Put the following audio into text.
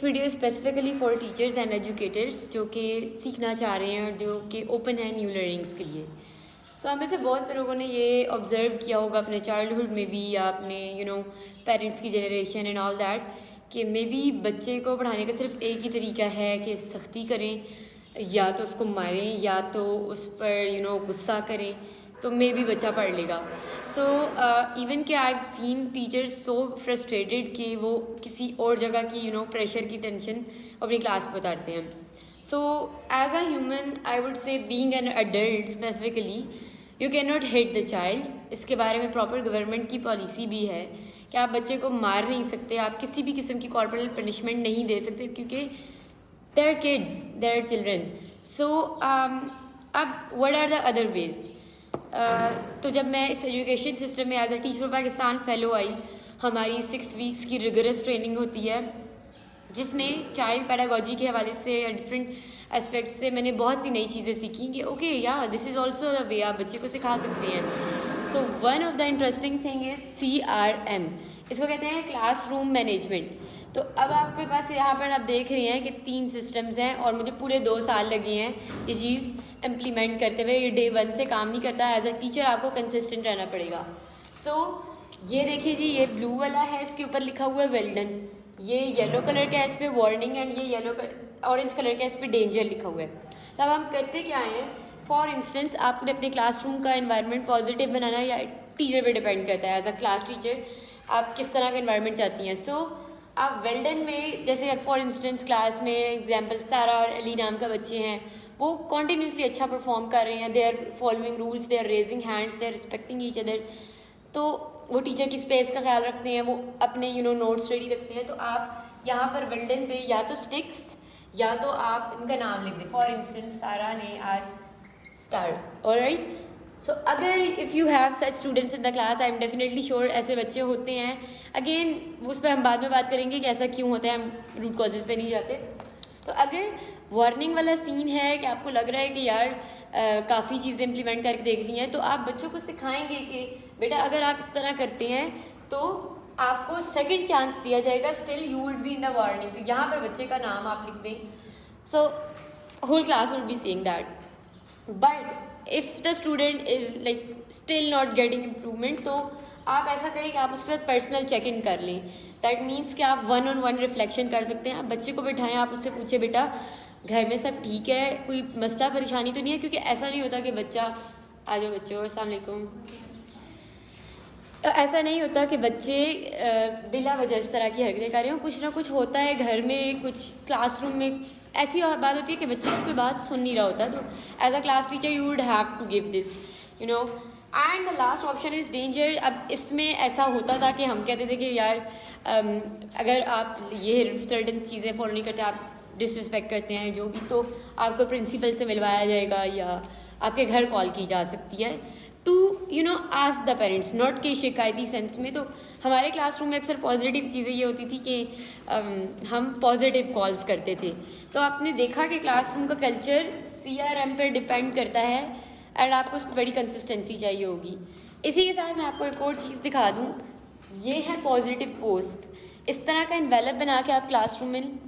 Video specifically for teachers and educators जो कि सीखना चाह रहे हैं और जो कि ओपन है न्यू लर्निंग्स के लिए। सो हमें से बहुत से लोगों ने ये ऑब्ज़र्व किया होगा अपने चाइल्डहुड में भी या अपने पेरेंट्स की जनरेशन एंड ऑल दैट कि मे बी बच्चे को पढ़ाने का सिर्फ एक ही तरीका है कि सख्ती करें या तो उसको मारें या तो उस पर गुस्सा करें तो मे बी बच्चा पढ़ लेगा। सो इवन कि I have seen teachers so frustrated कि वो किसी और जगह की प्रेशर की टेंशन अपनी क्लास पर उतारते हैं। So as a human I would say being an adult specifically you can not hit the child. इसके बारे में प्रॉपर गवर्नमेंट की पॉलिसी भी है कि आप बच्चे को मार नहीं सकते, आप किसी भी किस्म की कॉर्पोरल पनिशमेंट नहीं दे सकते क्योंकि they are kids, they are children. So अब what are the other ways. तो जब मैं इस एजुकेशन सिस्टम में as a teacher Pakistan fellow I, हमारी 6 वीक्स की रिगरस ट्रेनिंग होती है जिसमें चाइल्ड पेडागोजी के हवाले से या डिफरेंट एस्पेक्ट से मैंने बहुत सी नई चीज़ें सीखी कि ओके या this is also the way आप बच्चे को सिखा सकते हैं। So one of the interesting thing is CRM, इसको कहते हैं क्लासरूम मैनेजमेंट। तो अब आपके पास यहाँ पर आप देख रहे हैं कि 3 सिस्टम्स हैं और मुझे पूरे 2 साल लगे हैं ये चीज़ इम्प्लीमेंट करते हुए। ये डे 1 से काम नहीं करता, एज अ टीचर आपको कंसिस्टेंट रहना पड़ेगा। सो ये देखिए जी, ये ब्लू वाला है, इसके ऊपर लिखा हुआ है वेल डन। ये येलो कलर का है, इस पर वार्निंग, एंड ये ऑरेंज कलर का है, इस पर डेंजर लिखा हुआ है। तो अब हम करते क्या हैं, फॉर इंस्टेंस आपने अपने क्लासरूम का एनवायरनमेंट पॉजिटिव बनाना या टीचर पे डिपेंड करता है। एज अ क्लास टीचर आप किस तरह का एनवायरनमेंट चाहती हैं। सो आप वेल्डन में जैसे फॉर इंस्टेंस क्लास में एग्जाम्पल सारा और अली नाम का बच्चे हैं, वो कॉन्टीन्यूसली अच्छा परफॉर्म कर रहे हैं, they are following rules, they are raising hands, they are respecting each other. तो वो टीचर की स्पेस का ख्याल रखते हैं, वो अपने नोट्स रेडी रखते हैं। तो आप यहाँ पर वेल्डन पे या तो स्टिक्स या तो आप इनका नाम लिख दें। फॉर इंस्टेंस सारा ने आज स्टार्ट, ऑलराइट। सो अगर if you have such students in the class, I am definitely sure ऐसे बच्चे होते हैं। अगेन उस पर हम बाद में बात करेंगे कि ऐसा क्यों होता है, हम रूट कॉजेज़ पे नहीं जाते। तो अगर वार्निंग वाला सीन है कि आपको लग रहा है कि यार काफ़ी चीज़ें इम्प्लीमेंट करके देख ली हैं, तो आप बच्चों को सिखाएंगे कि बेटा अगर आप इस तरह करते हैं तो आपको सेकंड चांस दिया जाएगा, still you will be in the warning. तो यहाँ पर बच्चे का नाम आप लिख दें। So whole class would be saying that. But if the student is like still not getting improvement, तो आप ऐसा करें कि आप उसके साथ पर्सनल चेक इन कर लें। दैट मीन्स कि आप 1-on-1 रिफ्लेक्शन कर सकते हैं। आप बच्चे को बिठाएं, आप उससे पूछे बेटा घर में सब ठीक है, कोई मसला परेशानी तो नहीं है। क्योंकि ऐसा नहीं होता कि बच्चा आ जाओ बच्चों अस्सलाम वालेकुम, ऐसा नहीं होता कि बच्चे बिला वजह इस तरह की हरकतें कर रहे हो। कुछ ना कुछ होता है घर में, कुछ क्लासरूम में ऐसी बात होती है कि बच्चे की कोई बात सुन नहीं रहा होता। तो as a class teacher you would have to give this and the last option is danger. अब इसमें ऐसा होता था कि हम कहते थे कि यार अगर आप ये सर्टन चीज़ें फॉलो नहीं करते, आप डिसरिस्पेक्ट करते हैं जो भी, तो आपको प्रिंसिपल से मिलवाया जाएगा या आपके घर कॉल की जा सकती है to ask the parents, not के शिकायती सेंस में। तो हमारे क्लासरूम में अक्सर पॉजिटिव चीज़ें ये होती थी कि हम पॉजिटिव कॉल्स करते थे। तो आपने देखा कि क्लासरूम का कल्चर CRM पर डिपेंड करता है एंड आपको उस पर बड़ी कंसिस्टेंसी चाहिए होगी। इसी के साथ मैं आपको एक और चीज़ दिखा दूँ, ये है पॉजिटिव पोस्ट। इस तरह का एनवेलप बना के आप क्लासरूम में